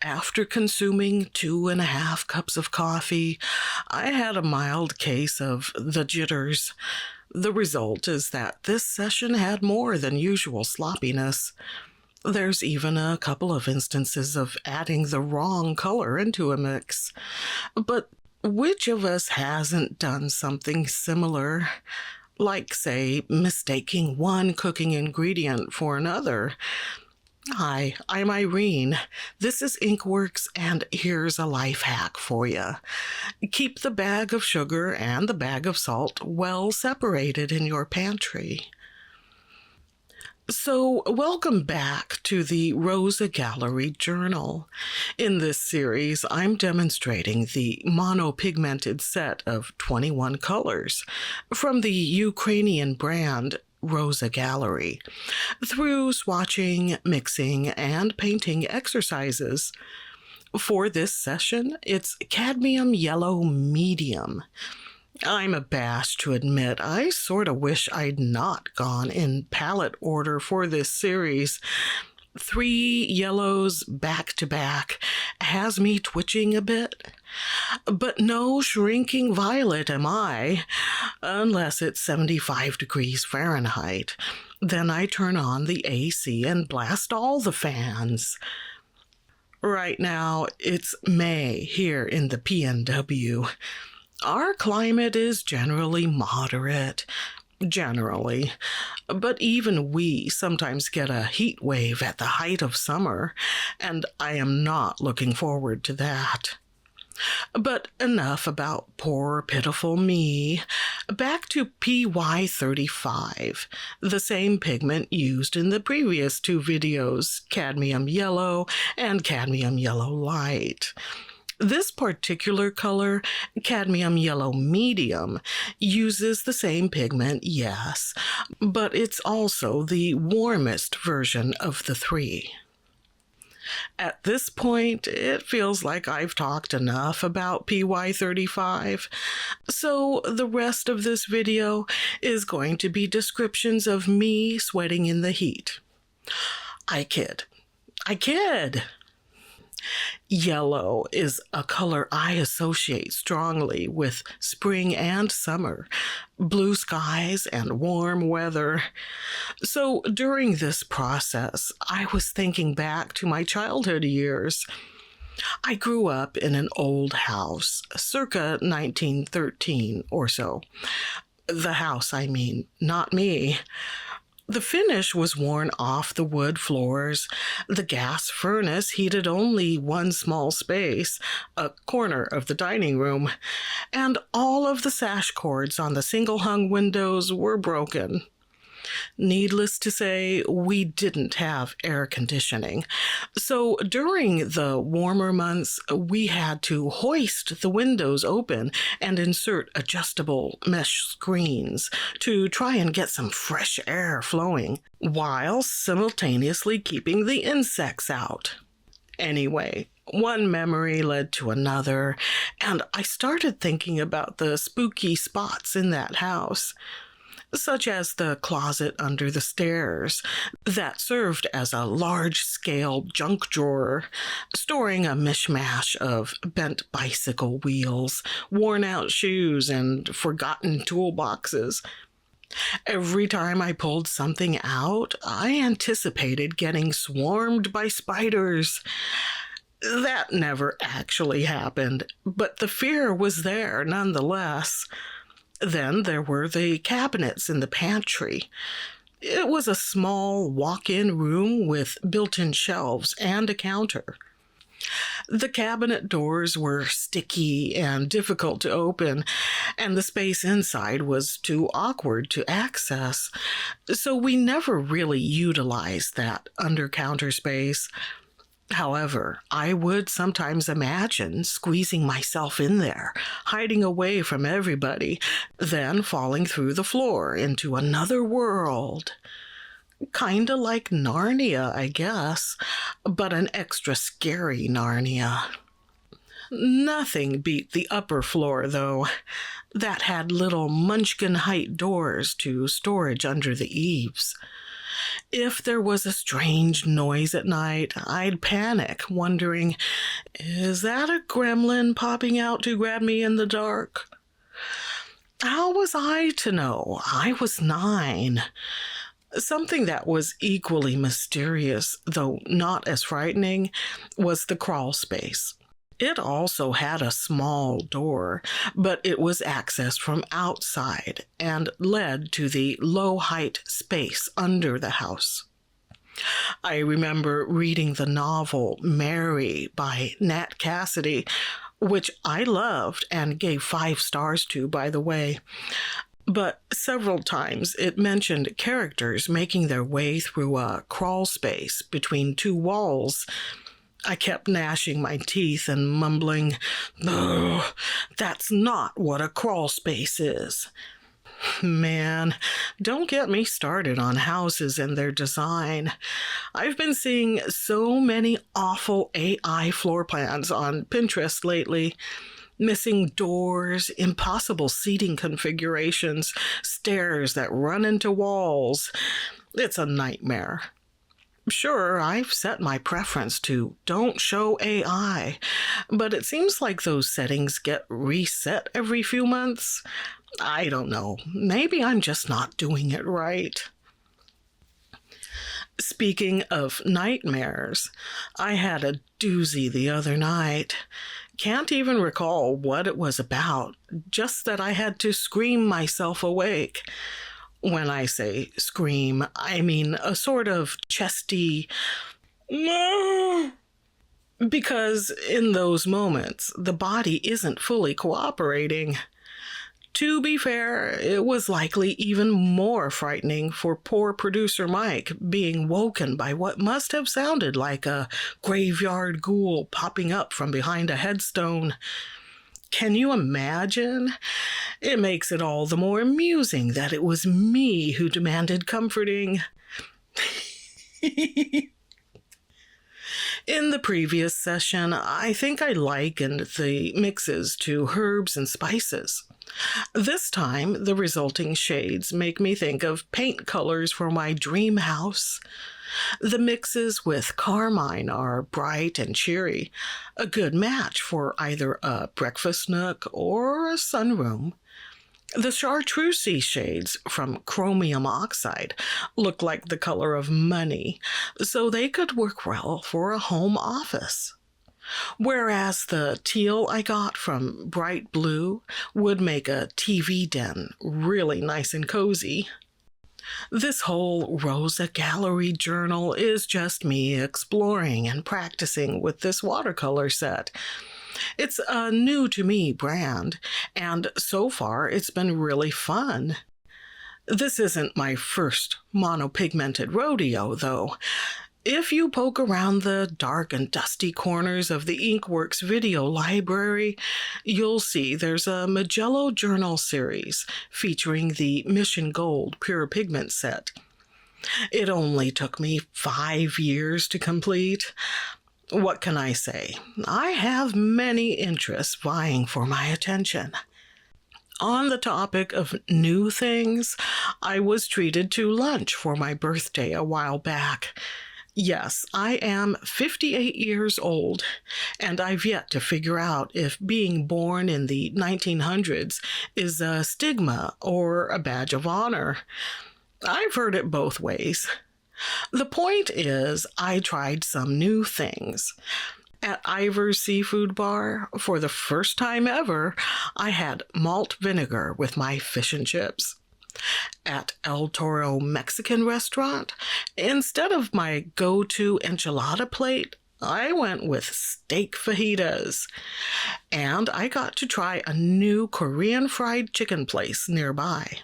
After consuming 2.5 cups of coffee, I had a mild case of the jitters. The result is that this session had more than usual sloppiness. There's even a couple of instances of adding the wrong color into a mix. But which of us hasn't done something similar? Like, say, mistaking one cooking ingredient for another. Hi, I'm Irene. This is Inkworks, and here's a life hack for you. Keep the bag of sugar and the bag of salt well separated in your pantry. So, welcome back to the Rosa Gallery Journal. In this series, I'm demonstrating the monopigmented set of 21 colors from the Ukrainian brand Rosa Gallery through swatching, mixing, and painting exercises. For this session, it's Cadmium Yellow Medium. I'm abashed to admit I sort of wish I'd not gone in palette order for this series. 3 yellows back to back has me twitching a bit. But no shrinking violet am I, unless it's 75 degrees Fahrenheit. Then I turn on the AC and blast all the fans. Right now, it's May here in the PNW. Our climate is generally moderate. Generally. But even we sometimes get a heat wave at the height of summer, and I am not looking forward to that. But enough about poor, pitiful me. Back to PY35, the same pigment used in the previous 2 videos, Cadmium Yellow and Cadmium Yellow Light. This particular color, Cadmium Yellow Medium, uses the same pigment, yes, but it's also the warmest version of the 3. At this point, it feels like I've talked enough about PY35, so the rest of this video is going to be descriptions of me sweating in the heat. I kid. Yellow is a color I associate strongly with spring and summer, blue skies and warm weather. So during this process, I was thinking back to my childhood years. I grew up in an old house, circa 1913 or so. The house, I mean, not me. The finish was worn off the wood floors. The gas furnace heated only one small space, a corner of the dining room, and all of the sash cords on the single-hung windows were broken. Needless to say, we didn't have air conditioning. So during the warmer months, we had to hoist the windows open and insert adjustable mesh screens to try and get some fresh air flowing, while simultaneously keeping the insects out. Anyway, one memory led to another, and I started thinking about the spooky spots in that house, such as the closet under the stairs that served as a large-scale junk drawer, storing a mishmash of bent bicycle wheels, worn-out shoes, and forgotten toolboxes. Every time I pulled something out, I anticipated getting swarmed by spiders. That never actually happened, but the fear was there nonetheless. Then there were the cabinets in the pantry. It was a small walk-in room with built-in shelves and a counter. The cabinet doors were sticky and difficult to open, and the space inside was too awkward to access, so we never really utilized that under-counter space. However, I would sometimes imagine squeezing myself in there, hiding away from everybody, then falling through the floor into another world. Kinda like Narnia, I guess, but an extra scary Narnia. Nothing beat the upper floor, though. That had little Munchkin height doors to storage under the eaves. If there was a strange noise at night, I'd panic, wondering, is that a gremlin popping out to grab me in the dark? How was I to know? I was 9. Something that was equally mysterious, though not as frightening, was the crawl space. It also had a small door, but it was accessed from outside and led to the low-height space under the house. I remember reading the novel Mary by Nat Cassidy, which I loved and gave 5 stars to, by the way. But several times it mentioned characters making their way through a crawl space between 2 walls. I kept gnashing my teeth and mumbling, "Ugh, that's not what a crawl space is." Man, don't get me started on houses and their design. I've been seeing so many awful AI floor plans on Pinterest lately. Missing doors, impossible seating configurations, stairs that run into walls. It's a nightmare. Sure, I've set my preference to don't show AI, but it seems like those settings get reset every few months. I don't know. Maybe I'm just not doing it right. Speaking of nightmares, I had a doozy the other night. Can't even recall what it was about, just that I had to scream myself awake. When I say scream, I mean a sort of chesty "no," because in those moments, the body isn't fully cooperating. To be fair, it was likely even more frightening for poor producer Mike being woken by what must have sounded like a graveyard ghoul popping up from behind a headstone. Can you imagine? It makes it all the more amusing that it was me who demanded comforting. In the previous session, I think I likened the mixes to herbs and spices. This time, the resulting shades make me think of paint colors for my dream house. The mixes with carmine are bright and cheery, a good match for either a breakfast nook or a sunroom. The chartreuse shades from chromium oxide look like the color of money, so they could work well for a home office. Whereas the teal I got from bright blue would make a TV den really nice and cozy. This whole Rosa gallery journal is just me exploring and practicing with this watercolor set. It's a new-to-me brand, and so far it's been really fun. This isn't my first monopigmented rodeo, though. If you poke around the dark and dusty corners of the Inkworks video library, you'll see there's a Magello Journal series featuring the Mission Gold Pure Pigment set. It only took me 5 years to complete. What can I say? I have many interests vying for my attention. On the topic of new things, I was treated to lunch for my birthday a while back. Yes, I am 58 years old, and I've yet to figure out if being born in the 1900s is a stigma or a badge of honor. I've heard it both ways. The point is, I tried some new things. At Ivor's Seafood Bar, for the first time ever, I had malt vinegar with my fish and chips. At El Toro Mexican restaurant, instead of my go-to enchilada plate, I went with steak fajitas. And I got to try a new Korean fried chicken place nearby.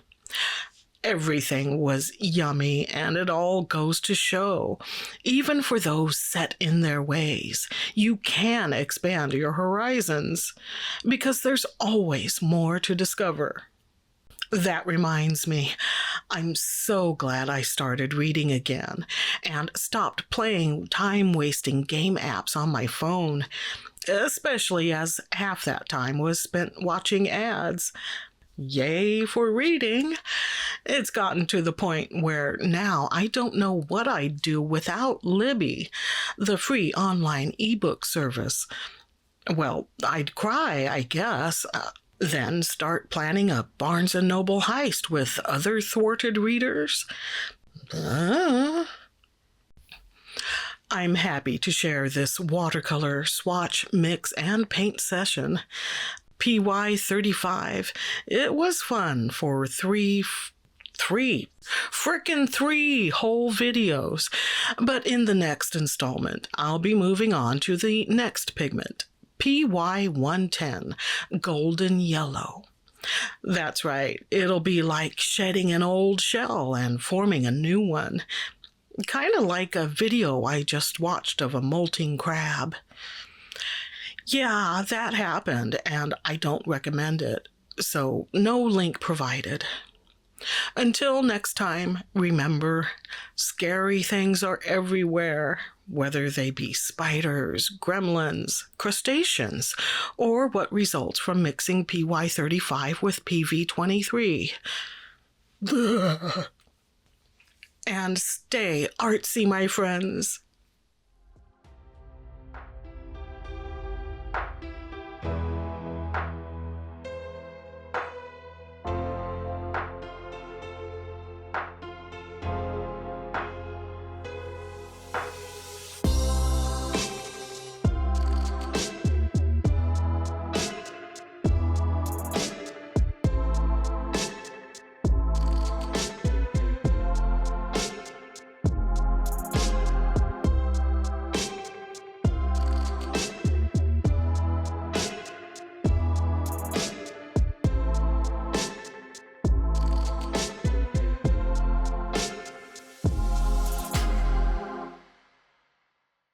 Everything was yummy, and it all goes to show, even for those set in their ways, you can expand your horizons, because there's always more to discover. That reminds me, I'm so glad I started reading again and stopped playing time-wasting game apps on my phone, especially as half that time was spent watching ads. Yay for reading. It's gotten to the point where now I don't know what I'd do without Libby, the free online ebook service. Well, I'd cry, I guess, then start planning a Barnes & Noble heist with other thwarted readers. I'm happy to share this watercolor, swatch, mix, and paint session. PY35. It was fun for three whole videos. But in the next installment, I'll be moving on to the next pigment, PY110, golden yellow. That's right, it'll be like shedding an old shell and forming a new one. Kind of like a video I just watched of a molting crab. Yeah, that happened, and I don't recommend it, so no link provided. Until next time, remember, scary things are everywhere, whether they be spiders, gremlins, crustaceans, or what results from mixing PY35 with PV23. And stay artsy, my friends.